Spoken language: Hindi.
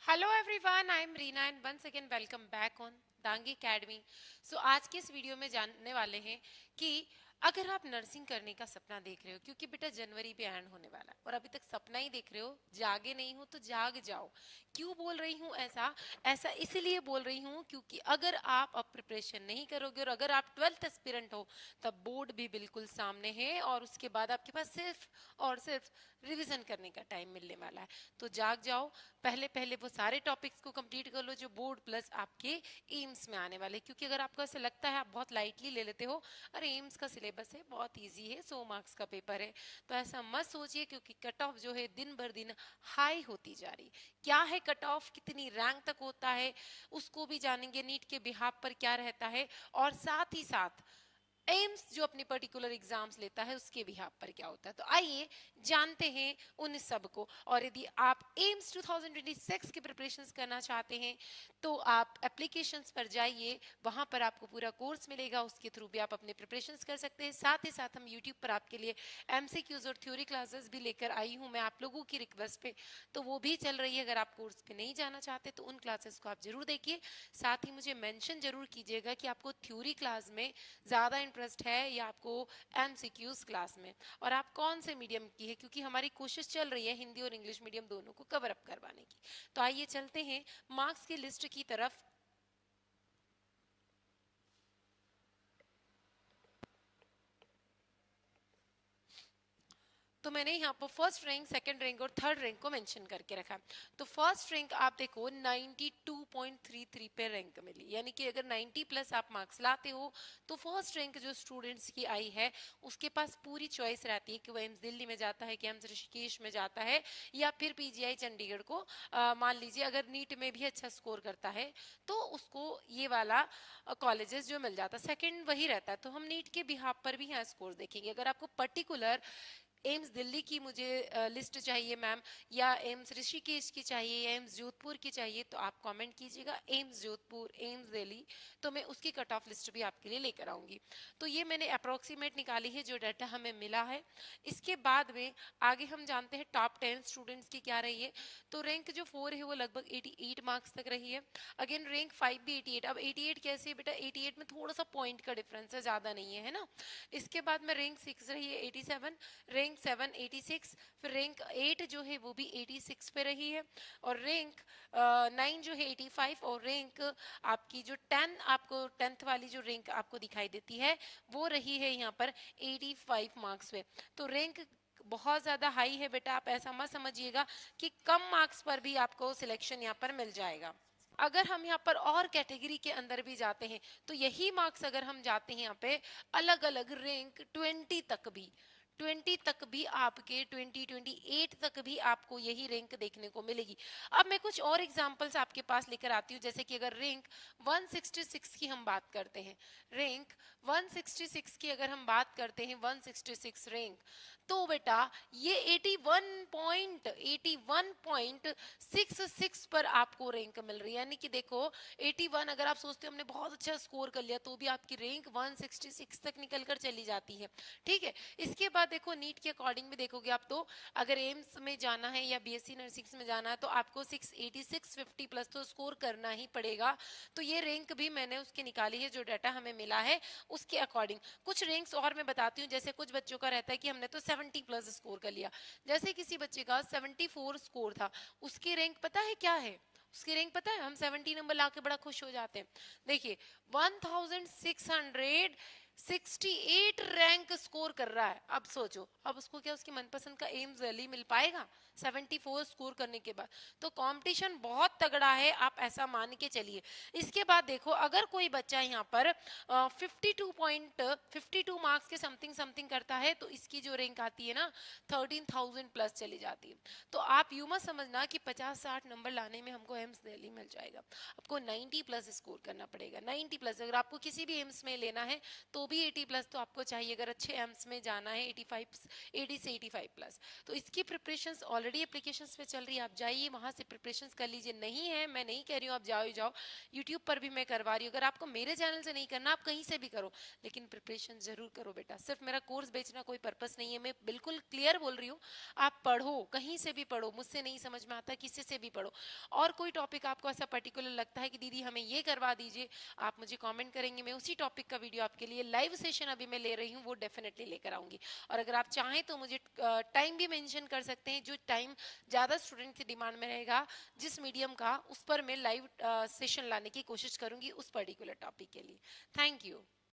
Hello everyone, I am Reena and once again welcome back on Dangi academy. So आज के इस वीडियो में जानने वाले हैं कि अगर आप नर्सिंग करने का सपना देख रहे हो, क्योंकि बेटा जनवरी पे एंड होने वाला है और अभी तक सपना ही देख रहे हो, जागे नहीं हो तो जाग जाओ। क्यों बोल रही हूँ ऐसा? ऐसा इसलिए बोल रही हूँ क्योंकि अगर आप अब प्रिपरेशन नहीं करोगे और अगर आप 12th एस्पिरेंट हो तब बोर्ड भी बिल्कुल सामने है और उसके बाद आपके पास सिर्फ और सिर्फ रिवीजन करने का टाइम मिलने वाला है। तो जाग जाओ, पहले पहले वो सारे टॉपिक्स को कंप्लीट कर लो जो बोर्ड प्लस आपके एम्स में आने वाले, क्योंकि अगर आपको ऐसा लगता है आप बहुत लाइटली ले लेते हो, अरे एम्स का सिलेबस है, बहुत इजी है, 100 मार्क्स का पेपर है, तो ऐसा मत सोचिए, क्योंकि कट ऑफ जो है दिन भर दिन हाई होती जा रही। क्या है कट ऑफ, कितनी रैंक तक होता है, उसको भी जानेंगे, नीट के बिहाफ पर क्या रहता है, और साथ ही साथ एम्स जो अपनी पर्टिकुलर एग्जाम्स लेता है उसके बिहाफ पर क्या होता है। तो आइए जानते हैं उन सब को। और यदि आप एम्स 2026 की प्रिपरेशंस करना चाहते हैं तो आप एप्लीकेशंस पर जाइए, वहां पर आपको पूरा कोर्स मिलेगा, उसके थ्रू भी आप अपने प्रिपरेशंस कर सकते हैं। साथ ही साथ हम यूट्यूब पर आपके लिए एमसीक्यूज और थ्योरी क्लासेस भी लेकर आई हूं मैं आप लोगों की रिक्वेस्ट पे, तो वो भी चल रही है। अगर आप कोर्स पे नहीं जाना चाहते तो उन क्लासेस को आप जरूर देखिए। साथ ही मुझे मेंशन जरूर कीजिएगा कि आपको थ्योरी क्लास में ज़्यादा इंटरेस्ट है या आपको एमसीक्यूज क्लास में, और आप कौन से मीडियम की है, क्योंकि हमारी कोशिश चल रही है हिंदी और इंग्लिश मीडियम दोनों को कवर अप करवाने की। तो आइए चलते हैं मार्क्स की लिस्ट की तरफ। तो मैंने यहाँ पर फर्स्ट रैंक, सेकंड रैंक और थर्ड रैंक को मेंशन करके रखा है। तो फर्स्ट रैंक आप देखो 92.33 पे रैंक मिली, यानी कि अगर 90 प्लस आप मार्क्स लाते हो तो फर्स्ट रैंक जो स्टूडेंट्स की आई है उसके पास पूरी चॉइस रहती है कि वो एम्स दिल्ली में जाता है, कि एम्स ऋषिकेश में जाता है, या फिर पीजीआई चंडीगढ़ को मान लीजिए अगर नीट में भी अच्छा स्कोर करता है तो उसको ये वाला कॉलेजेस जो मिल जाता है। सेकंड वही रहता है, तो हम नीट के बिहाफ पर भी यहाँ स्कोर देखेंगे। अगर आपको पर्टिकुलर एम्स दिल्ली की मुझे लिस्ट चाहिए मैम, या एम्स ऋषिकेश की चाहिए, या एम्स जोधपुर की चाहिए, तो आप कमेंट कीजिएगा एम्स जोधपुर, एम्स दिल्ली, तो मैं उसकी कट ऑफ लिस्ट भी आपके लिए लेकर आऊंगी। तो ये मैंने अप्रोक्सीमेट निकाली है जो डाटा हमें मिला है। इसके बाद में आगे हम जानते हैं टॉप 10 स्टूडेंट्स की क्या रही है। तो रैंक जो 4 है वो लगभग 88 मार्क्स तक रही है। अगेन रैंक 5 भी 88। अब 88 कैसे है बेटा? 88 में थोड़ा सा पॉइंट का डिफरेंस है, ज्यादा नहीं है, है ना। इसके बाद में रैंक 6 रही है 87, रैंक 7 86, फिर रैंक 8 जो है वो भी 86 पे रही है, और रैंक 9 जो है 85, और रैंक आपकी जो 10 आपको 10th वाली जो रैंक आपको दिखाई देती है वो रही है यहाँ पर 85 मार्क्स पे। तो रैंक बहुत ज्यादा हाई है बेटा, आप ऐसा मत समझिएगा कि कम मार्क्स पर भी आपको सिलेक्शन यहाँ पर मिल जाएगा। अगर हम यहाँ पर और कैटेगरी के अंदर भी जाते हैं तो यही मार्क्स अगर हम जाते हैं यहाँ पे अलग अलग रैंक 20 तक भी, 20 तक भी आपके 2028 तक भी आपको यही रैंक देखने को मिलेगी। अब मैं कुछ और एग्जांपल्स आपके पास लेकर आती हूँ, जैसे कि अगर रैंक 166 की हम बात करते हैं, रैंक 166 की अगर हम बात करते हैं, 166 रैंक, तो बेटा ये 81.66 पर आपको रैंक मिल रही है। यानी कि देखो 81, अगर आप सोचते हो हमने बहुत अच्छा स्कोर कर लिया तो भी आपकी रैंक 166 तक निकल कर चली जाती है। ठीक है। इसके बाद देखो नीट के अकॉर्डिंग भी देखोगे आप, तो अगर एम्स में जाना है या बीएससी नर्सिंग में जाना है तो आपको 680 650 प्लस तो स्कोर करना ही पड़ेगा। तो ये रैंक भी मैंने उसकी निकाली है जो डाटा हमें मिला है उसके अकॉर्डिंग। कुछ रैंक्स और मैं बताती हूँ, जैसे कुछ बच्चों का रहता है कि हमने तो 70 प्लस स्कोर कर लिया। जैसे किसी बच्चे का 74 स्कोर था, उसकी रैंक पता है क्या है? उसकी रैंक पता है? हम 70 नंबर लाके बड़ा खुश हो जाते हैं। देखिए 1668 रैंक स्कोर कर रहा है। अब सोचो, अब उसको क्या उसकी मनपसंद का एम्स दिल्ली मिल पाएगा 74 स्कोर करने के बाद? तो कंपटीशन बहुत तगड़ा है, आप ऐसा मान के चलिए। इसके बाद देखो अगर कोई बच्चा यहाँ पर 52 मार्क्स के समथिंग समथिंग करता है तो इसकी जो रैंक आती है ना 13,000 प्लस चली जाती है। तो आप यूं मत समझना कि 50-60 नंबर लाने में हमको एम्स दिल्ली मिल जाएगा, आपको 90 प्लस स्कोर करना पड़ेगा। 90 प्लस अगर आपको किसी भी एम्स में लेना है तो भी 80 प्लस तो आपको चाहिए, अगर अच्छे एम्स में जाना है 85, 80 से 85 प्लस। तो इसकी प्रिपरेशंस ऑलरेडी ऑलरेडी एप्लीकेशंस पे चल रही है, आप जाइए वहां से प्रिपरेशंस कर लीजिए। नहीं है, मैं नहीं कह रही हूँ आप जाओ ही जाओ, यूट्यूब पर भी मैं करवा रही हूँ। अगर आपको मेरे चैनल से नहीं करना, आप कहीं से भी करो, लेकिन प्रिपरेशन जरूर करो बेटा। सिर्फ मेरा कोर्स बेचना कोई पर्पस नहीं है, मैं बिल्कुल क्लियर बोल रही हूँ। आप पढ़ो, कहीं से भी पढ़ो, मुझसे नहीं समझ में आता किसी से भी पढ़ो। और कोई टॉपिक आपको ऐसा पर्टिकुलर लगता है कि दीदी हमें ये करवा दीजिए, आप मुझे कमेंट करेंगे, मैं उसी टॉपिक का वीडियो आपके लिए लाइव सेशन अभी मैं ले रही हूँ वो डेफिनेटली लेकर आऊंगी। और अगर आप चाहें तो मुझे टाइम भी मेंशन कर सकते हैं, जो टाइम ज़्यादा स्टूडेंट की डिमांड में रहेगा जिस मीडियम का, उस पर मैं लाइव सेशन लाने की कोशिश करूंगी उस पर्टिकुलर टॉपिक के लिए। Thank you.